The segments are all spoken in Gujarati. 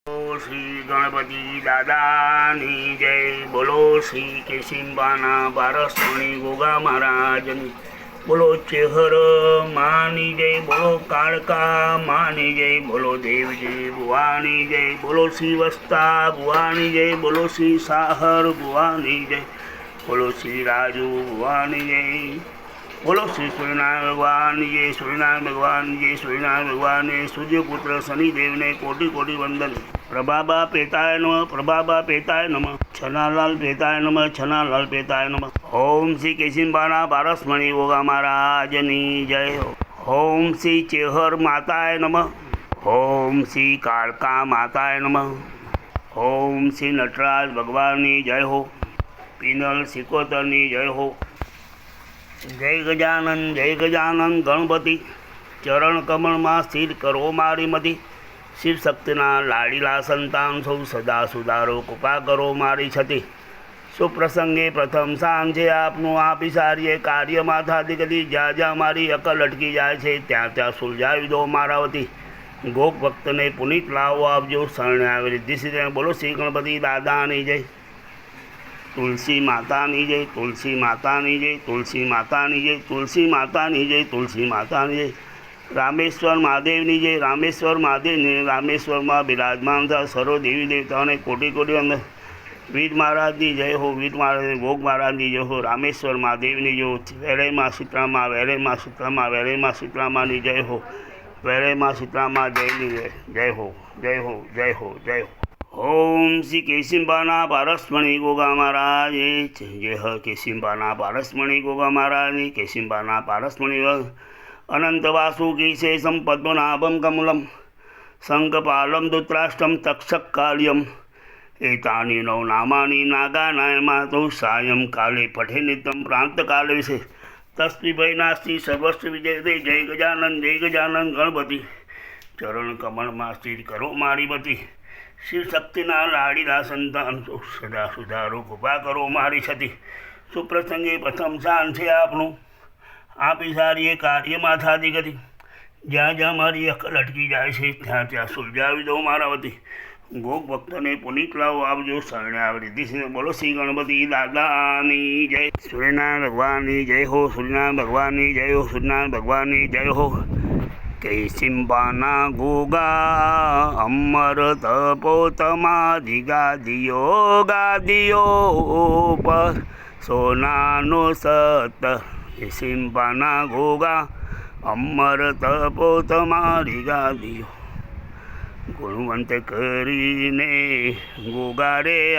શ્રી ગણપતિ દાદાની જય. બોલો શ્રી કેશિંબાના બારસમણી ગોગા મહારાજની. બોલો ચેહર માની જય. બોલો કાળકા માની જય. બોલો દેવજી ભુવાની જય. બોલો શ્રી વસ્તા ભુવાની જય. બોલો શ્રી સાહર ભુવાની જય. બોલો શ્રી રાજુ ભુવાની જય. બોલો શ્રી સૂર્યનારાયણ ભગવાન જય. સૂર્યનારાયણ ભગવાન જય. સૂર્યનારાયણ ભગવાન સૂર્યપુત્ર શનિદેવને કોટી કોટી વંદન. પ્રભાબા પેતાય નમઃ. પ્રભાબા પેતાય નમઃ. છનાલાલ પેતાય નમઃ. છનાલાલ પેતાય નમઃ. ઓમ શ્રી કેશિંબાના પારસમણી ગોગા મહારાજની જય હો. ઓમ શ્રી ચેહર માતાય નમઃ. ઓમ શ્રી કાળકા માતાય નમઃ. ઓમ શ્રી નટરાજ ભગવાનની જય હો. પિનલ સિકોતરની જય હો. જય ગજાનન જય ગજાનન ગણપતિ. ચરણ કમળમાં સ્થિર કરો મારી મતી. શિવ શક્તિના લાડીલા સંતાન સૌ સદા સુધારો કૃપા કરો મારી છતી. સુપ્રસંગે પ્રથમ સાંજે આપનું આપી સારીએ કાર્યમાં થાતી ગતિ. જ્યાં જ્યાં મારી અકલ અટકી જાય છે ત્યાં ત્યાં સુલઝાવી દો મારા વતી. ગોપ ભક્તને પુનિત લાવો આપજો. શરણે આવી રિદ્ધિ સિદ્ધિ. બોલો શ્રી ગણપતિ દાદાની જય. તુલસી માતાની જય. તુલસી માતાની જય. તુલસી માતાની જય. તુલસી માતાની જય. તુલસી માતાની જય. રામેશ્વર મહાદેવની જય. રામેશ્વર મહાદેવની. રામેશ્વરમાં બિરાજમાન થા સર્વ દેવી દેવતાઓને કોટી કોટી અંદર. વીર મહારાજની જય હો. વીર મહારાજ ભોગ મહારાજની જય હો. રામેશ્વર મહાદેવની જય હો. વેરેમાં સીતરામાં. વેરેમાં સીતરામાં. વેરેમાં સીતરામાની જય હો. વેરેમાં સીતરામા જયની જય. જય હો. જય હો. જય હો. જય હો. ઓમ શ્રી કેશિંબાના પારસમણી ગોગા મહારાજ જય હ. કેશિંબાના પારસમણી ગોગા મહારાજની. કેશિંબાના પારસમણી અનંત વાસુકી શેષમ પદ્મનાભમ કમલમ શંખપાલમ ધૃતરાષ્ટ્રમ તક્ષક કાલ્યમ એતાની નવ નામાની નાગાનાયમાં તો સાયં કાલે પઠે નિત્યમ પ્રાંત કાલે વિશે તસ્વીભાઈ નાસ્તી સર્વસ્વ વિજય દે. જય ગજાનંદ જય ગજાનંદ ગણપતિ. ચરણ કમળમાં સ્થિર કરો મારી બતી. શિવ શક્તિના લાડીલા સંતાન સદા સુધારો કૃપા કરો મારી છતી. સુપ્રસંગે પ્રથમ સાંજ છે આપનું આપી સારી એ કાર્યમાં થાતી ગતિ. જ્યાં જ્યાં મારી અકલ અટકી જાય છે ત્યાં ત્યાં સુલઝાવી દો મારા વતી. ગોપ ભક્તોને પુનિત લાવો આપજો. શરણે આવી રિદ્ધિ. બોલો શ્રી ગણપતિ દાદાની જય. સૂર્યનારાયણ ભગવાનની જય હો. સૂર્યનારાયણ ભગવાનની જય હો. સૂર્યનારાયણ ભગવાનની જય હો. કેશિંબાના ગોગા અમર તપો તમારી ગાદીઓ. ગાદીઓ પર સોનાનો સત. કેશિંબાના ગોગા અમર તપો તમારી ગાદીઓ. ગુણવંત કરીને ગોગા રે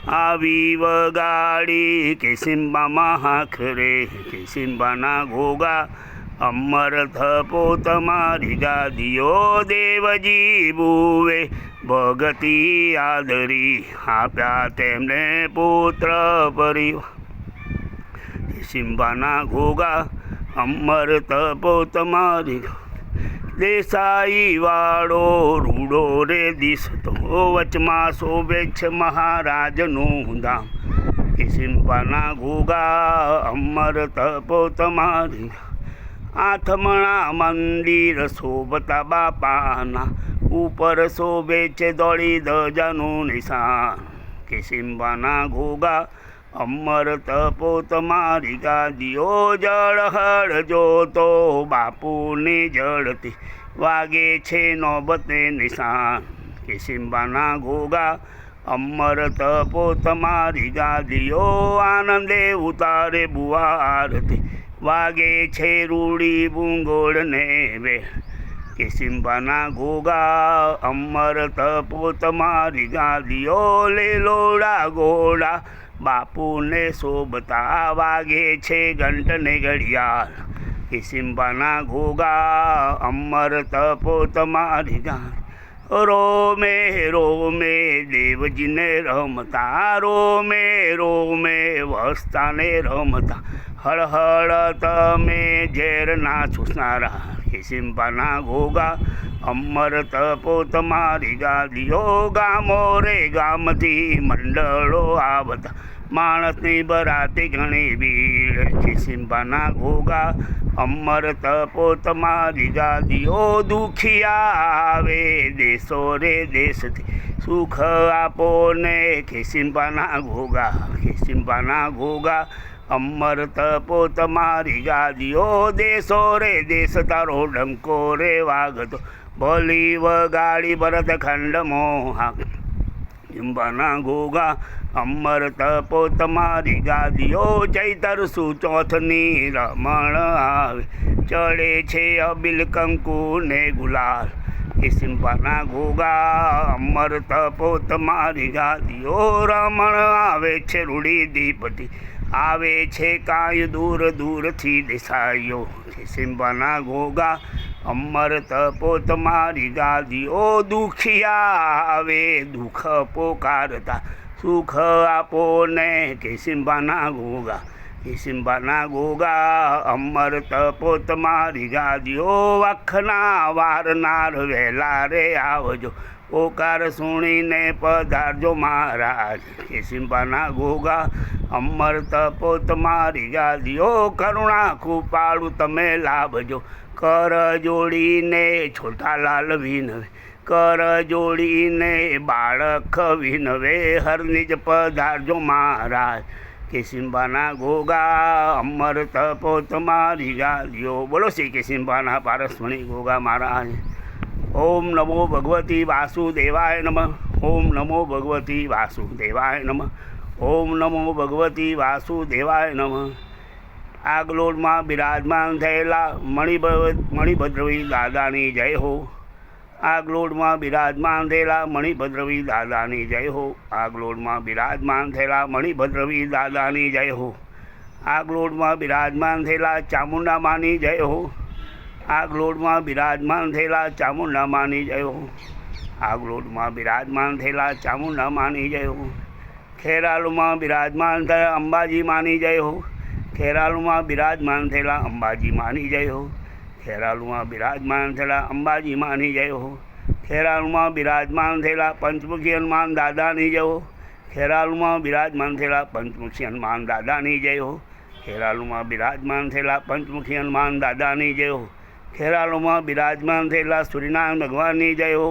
આવી વગાડી. કેશિંબામાં હાખ રે. કેશિંબાના ગોગા અમર તપો તમારી ગાદીઓ. દેવજી બુવે ભગતી આદરી. આપ્યા તેમને પુત્ર પરિવાર. કેશિંબાના ગોગા અમર તપો તમારી. દેસાઈ વાળો રૂડો રે દિશતો. વચમાં શોભે છે મહારાજનું ધામ. કેશિંબાના ગોગા અમર તપો તમારી. આથમણા મંદિર શોભતા બાપાના. ઉપર શોભે છે દોડી ધજાનું નિશાન. કેશિંબાના ગોગા અમર તપો તમારી ગાદીઓ. જળહળ જોતો બાપુની જળતી. વાગે છે નોબતે નિશાન. કેશિંબાના ગોગા અમર તપો તમારી ગાદીઓ. આનંદે ઉતારે બુવા આરતી. વાગે છે રૂડી બુંગોળને બે. કેશિંબાના ગોગા અમર તપો તમારી ગાદીઓ. લેલોડા ગોળા બાપુને શોભતા. વાગે છે ઘંટને ઘડિયાળ. કેશિંબાના ગોગા અમર તપો તમારી ગાદી. રોમે રોમે દેવજીને રમતા. રોમે રોમે વસ્તાને રમતા. હળહળ તમે ઝેરના છુસનારા. કેશિંબાના ગોગા અમર તપો તમારી ગાદીઓ ગામો રે ગામથી મંડળો આવતા માણસની બરાતી ઘણી ભીડ ખિસિંબાના ઘોઘા અમર તપો તમારી ગાદીઓ દુખિયા આવે દેશો રે દેશથી સુખ આપો ને ખિસિંબાના ઘોઘા અમર તપો તમારી ગાદીઓ દેશો રે દેશ તારો ડંકો રે વાગતો ભલી વગાડી ભરતખંડ મોહા ખિસિંબાના ઘોઘા અમર તપો તમારી ગાદીઓ ચૈતર સુચોથની રમણ આવે ચડે છે અબિલ કંકુ ને ગુલાલ ખિસિંબાના ઘોઘા અમર તપો તમારી ગાદીઓ રમણ આવે છે રૂડી દીપથી આવે છે કાંઈ દૂર દૂરથી દેસાઈઓ ખિસિંબાના ઘોઘા અમર તપો તમારી ગાદીઓ દુખિયા આવે દુઃખ પોકારતા સુખ આપો ને ખિસિંબાના ઘોઘા અમર તપો તમારી ગાદીઓ વખના વારનાર વહેલા રે આવજો પોકાર સુણીને પધારજો મહારાજ ખિસિંબાના ઘોઘા અમર તપો તમારી ગાદીઓ કરુણા કૃપાળુ તમે લાભજો કર જોડીને છોટાલાલ વિનવે કર જોડીને બાળક વિનવે હરનિજ પધારજો મહારાજ ખિસિંબાના ઘોઘા અમર તપો તમારી ગાદીઓ બોલો શ્રી ખિસિંબાના પારસમણી ઘોઘા મહારાજ ઓમ નમો ભગવતી વાસુદેવાય નમઃ ઓમ નમો ભગવતી વાસુદેવાય નમઃ ઓમ નમો ભગવતી વાસુદેવાય નમઃ આગલોડમાં બિરાજમાન થયેલા મણિભદ્રવી દાદાની જય હો આગલોડમાં બિરાજમાન થયેલા મણિભદ્રવી દાદાની જય હો આગલોડમાં બિરાજમાન થયેલા મણિભદ્રવી દાદાની જય હો આગલોડમાં બિરાજમાન થયેલા ચામુંડા માની જય હો આગલોડમાં બિરાજમાન થયેલા ચામુંડા માની જય હો આગલોડમાં બિરાજમાન થયેલા ચામુંડા માની જય હો ખેરાલુમાં બિરાજમાન થયેલા અંબાજી માની જય હો ખેરાલુમાં બિરાજમાન થયેલા અંબાજી માની જય હો ખેરાલુમાં બિરાજમાન થયેલા અંબાજી માની જય હો ખેરાલુમાં બિરાજમાન થયેલા પંચમુખી હનુમાન દાદાની જય હો ખેરાલુમાં બિરાજમાન થયેલા પંચમુખી હનુમાન દાદાની જય હો ખેરાલુમાં બિરાજમાન થયેલા પંચમુખી હનુમાન દાદાની જય હો ખેરાલુમાં બિરાજમાન થયેલા સૂર્યનારાયણ ભગવાનની જય હો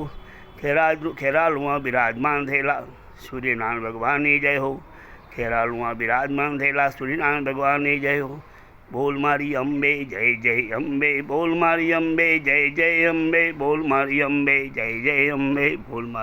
ખેરાલુમાં બિરાજમાન થયેલા સૂર્યનારાયણ ભગવાનની જય હો ખેરાલુમાં બિરાજમાન થયેલા સૂર્યનારાયણ ભગવાનની જય હો બોલ મારી અંબે જય જય અંબે બોલ મારી અંબે જય જય અંબે બોલ મારી અંબે જય જય અંબે બોલ મારી